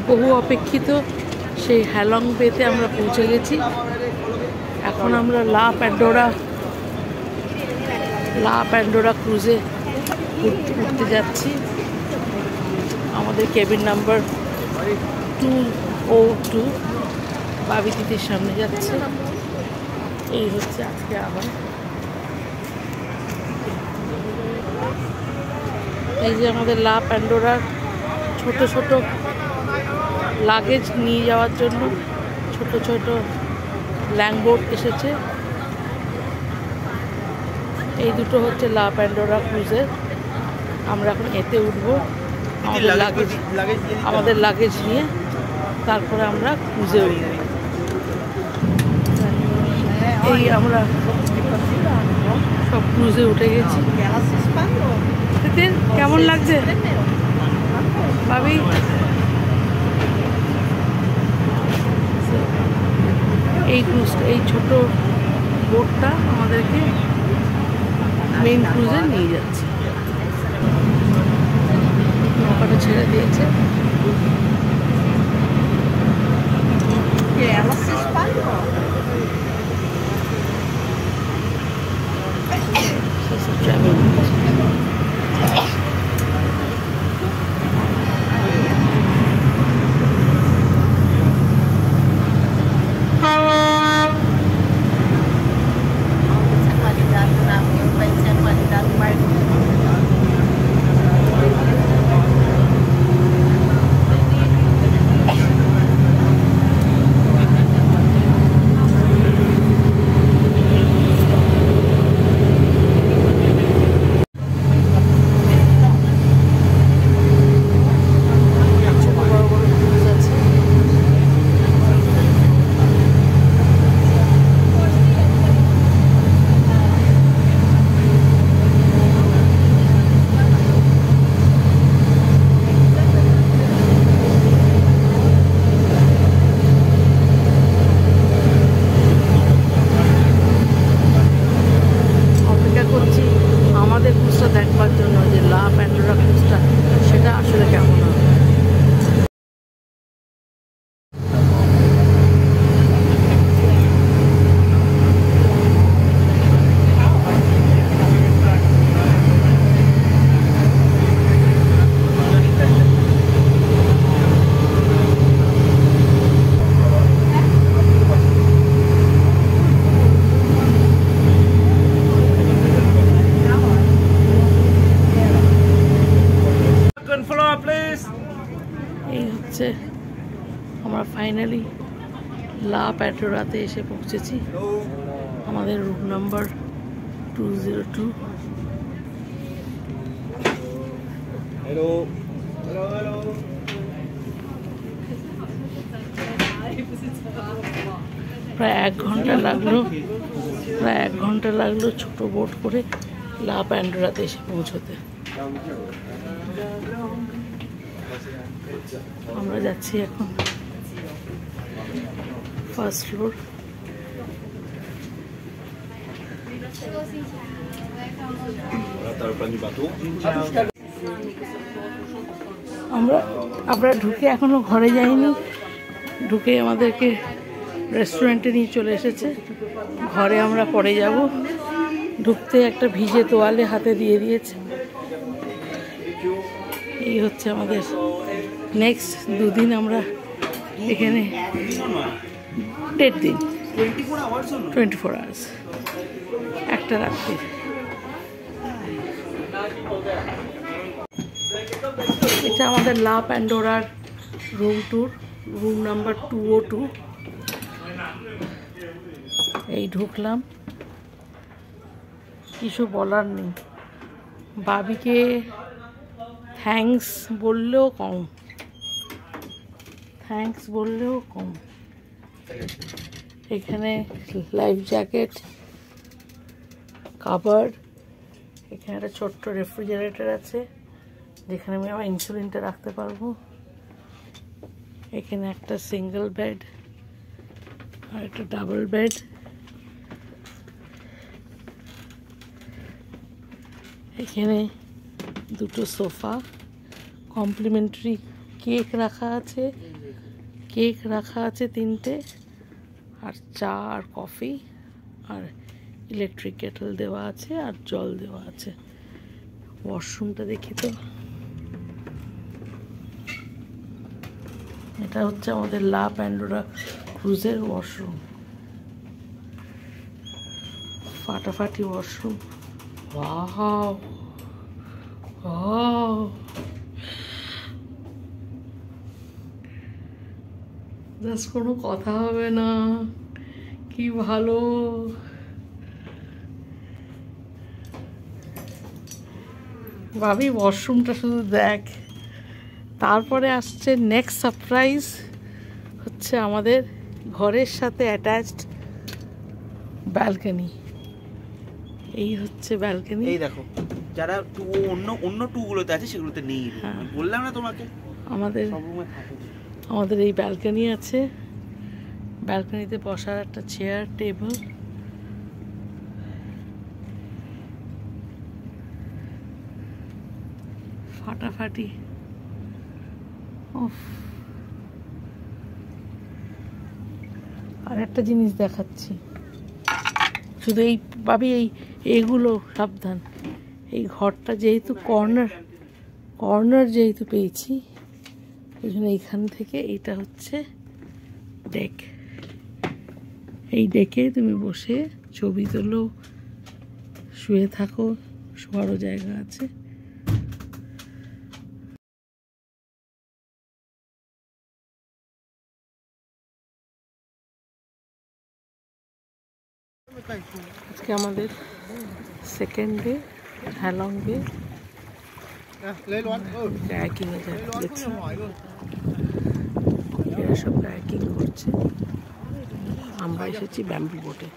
বহু অপেক্ষিত সেই হ্যালং বেতে আমরা পৌঁছে গেছি। এখন আমরা লা প্যান্ডোরা ক্রুজে উঠতে যাচ্ছি। আমাদের কেবিন নাম্বার 202 বাবি দিদির সামনে যাচ্ছে। এই হচ্ছে আজকে আবার এই যে আমাদের লা প্যান্ডোরার ছোট ছোট লাগেজ নিয়ে যাওয়ার জন্য ছোট ছোট ল্যাংবোট এসেছে। এই দুটো হচ্ছে লা প্যান্ডোরা ক্রুজের। আমরা এখন এতে উঠবো আমাদের লাগেজ নিয়ে, তারপরে আমরা ক্রুজে উঠব। এই আমরা সব ক্রুজে উঠে গেছি। কেমন লাগছে ভাবি? এই ছোট বোটটা আমাদেরকে মেইন ক্রুজে নিয়ে যাচ্ছে। নৌকাটা ছেড়ে দিয়েছে। দেখবার জন্য যে লা প্যান্ডোরা ক্রুজটা সেটা আসলে কেমন হবে। এই হচ্ছে আমরা ফাইনালি লা প্যান্ডোরাতে এসে পৌঁছেছি। আমাদের রুম নাম্বার 202। প্রায় 1 ঘন্টা লাগলো ছোট বোট করে লা প্যান্ডোরাতে এসে পৌঁছতে। আমরা যাচ্ছি এখন ফার্স্ট ফ্লোর। আমরা ঢুকে এখনো ঘরে যাইনি। ঢুকে আমাদেরকে রেস্টুরেন্টে নিয়ে চলে এসেছে। ঘরে আমরা পরে যাব। ঢুকতে একটা ভিজে তোয়ালে হাতে দিয়ে দিয়েছে। এই হচ্ছে আমাদের নেক্সট 2 দিন আমরা এখানে 1.5 দিন 24 আওয়ার্স একটা রাত্রি। এটা আমাদের লা প্যান্ডোরার রুম ট্যুর, রুম নাম্বার 202। এই ঢুকলাম, কিছু বলার নেই। বাবিকে থ্যাঙ্কস বললেও কম। এখানে লাইফ জ্যাকেট, কাভার্ড, এখানে একটা ছোট্ট রেফ্রিজারেটর আছে যেখানে আমি আমার ইনসুলিনটা রাখতে পারবো। এখানে একটা সিঙ্গেল বেড আর একটা ডাবল বেড। এখানে 2টো সোফা, কমপ্লিমেন্টারি কেক রাখা আছে, কেক রাখা আছে 3টে, আর চা আর কফি, আর ইলেকট্রিক কেটল দেওয়া আছে, আর জল দেওয়া আছে। ওয়াশরুমটা দেখি তো। এটা হচ্ছে আমাদের লা প্যান্ডোরা ক্রুজের ওয়াশরুম। ফাটাফাটি ওয়াশরুম। ওয়াও ওয়াও, জাস্ট কোনো কথা হবে না, কি ভালো। ভাবি ওয়াশরুমটা শুধু দেখ। তারপরে আসছে নেক্সট সারপ্রাইজ, হচ্ছে আমাদের ঘরের সাথে অ্যাটাচড ব্যালকনি। এই হচ্ছে ব্যালকনি। এই দেখো, যারা টু অন্য টুগুলোতে আছে সেগুলোতে নেই, বললাম না তোমাকে। আমাদের এই ব্যালকনি আছে। ব্যালকনিতে বসার একটা চেয়ার টেবিল, ফাটাফাটি। আর একটা জিনিস দেখাচ্ছি, শুধু এই ভাবি এইগুলো সাবধান। এই ঘরটা যেহেতু কর্নার যেহেতু পেয়েছি, ওই জন্য এইখান থেকে এইটা হচ্ছে ডেক। এই ডেকে তুমি বসে ছবি তোলো, শুয়ে থাকো, শোয়ারও জায়গা আছে। আজকে আমাদের সেকেন্ড ডে হ্যালং বে কায়াকিংয়ে যাচ্ছি। এরা সব কায়াকিং করছে, আমরা এসেছি ব্যাম্বু বোটে।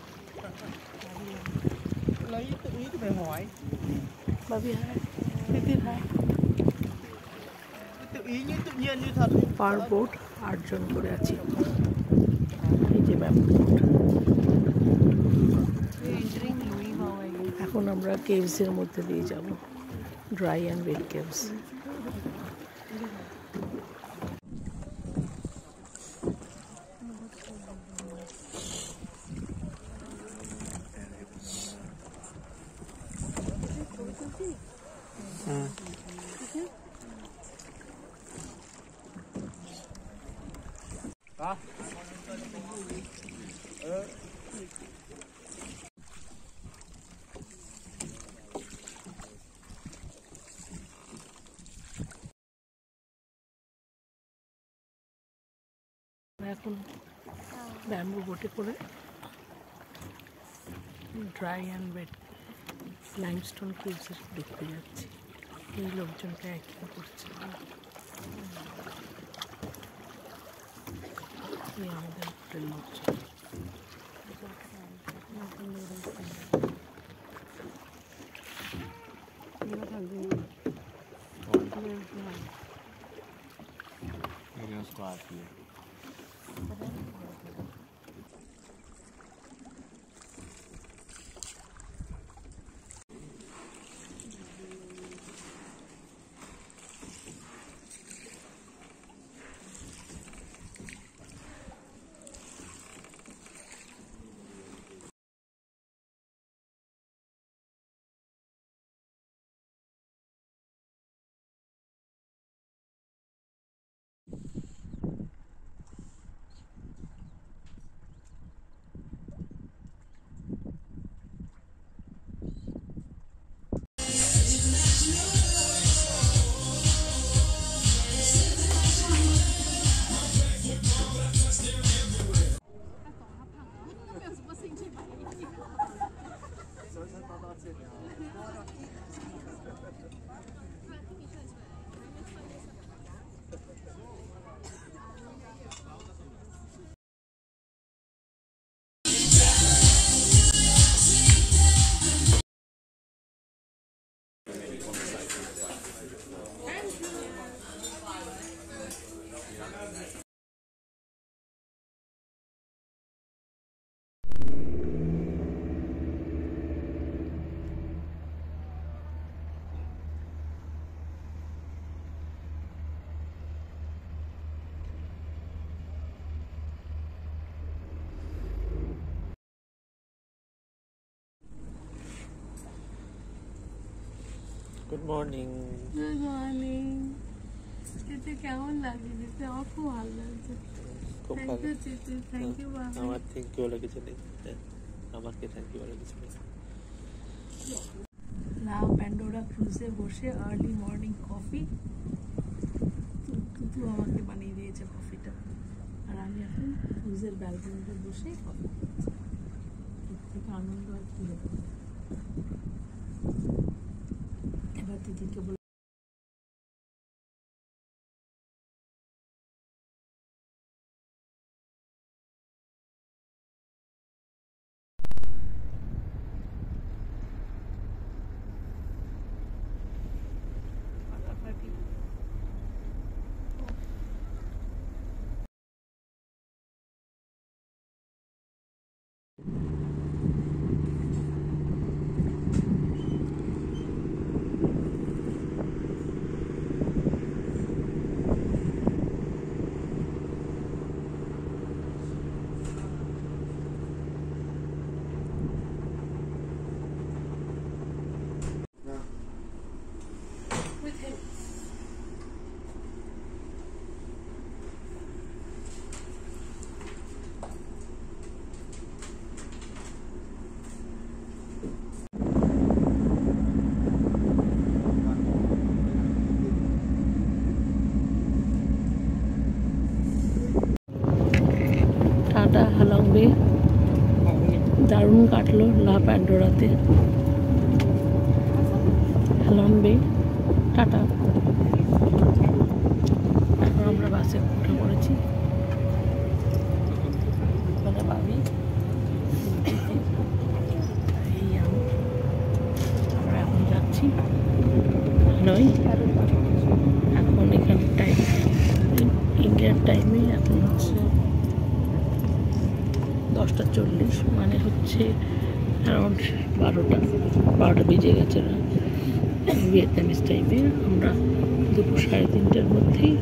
পার বোট 8 জন করে আছি। এই যে ব্যাম্বু বোট। এখন আমরা কেভসের মধ্যে দিয়ে যাব, ড্রাই অ্যান্ড ওয়েট কেভস। এখন ব্যাম্বু বোটে করে dry and wet limestone caves দেখতে যাচ্ছি। এই লোকজনটা একই করছে। এই আমাদের হোটেল লোকজন। Good morning. Good morning. চিঠি কেমন লাগে? দিতে আমার খুব ভালো লাগছে। খুব থ্যাংক ভালো। ইউ চিঠি, থ্যাংক ইউ বাবা। আমার থ্যাংক ইউ বলে কিছু নেই, আমাকে থ্যাংক ইউ বলে কিছু নেই। লা প্যান্ডোরা ক্রুজে বসে আর্লি মর্নিং কফি তুতু আমাকে বানিয়ে দিয়েছে কফিটা, আর আমি এখন ক্রুজের ব্যালকনিতে বসে কফি খাচ্ছি। এর থেকে আনন্দ আর কি হতে পারে। এবার দিদিকে বলে ফাটাফাটি। With him. টাটা হালং বে, দারুণ কাটলো লা প্যান্ডোরাতে। হালং বে, টাটা। এখন আমরা বাসে উঠে পড়েছি। মানে ভাবি এই আমরা এখন যাচ্ছি নয়। এখন এখানে টাইম ইন্ডিয়ার টাইমে এখন হচ্ছে 10:40, মানে হচ্ছে অ্যারাউন্ড 12টা বেজে গেছে না ভিয়েতনামিজ টাইমে। আমরা দুপুর 3:30টার মধ্যেই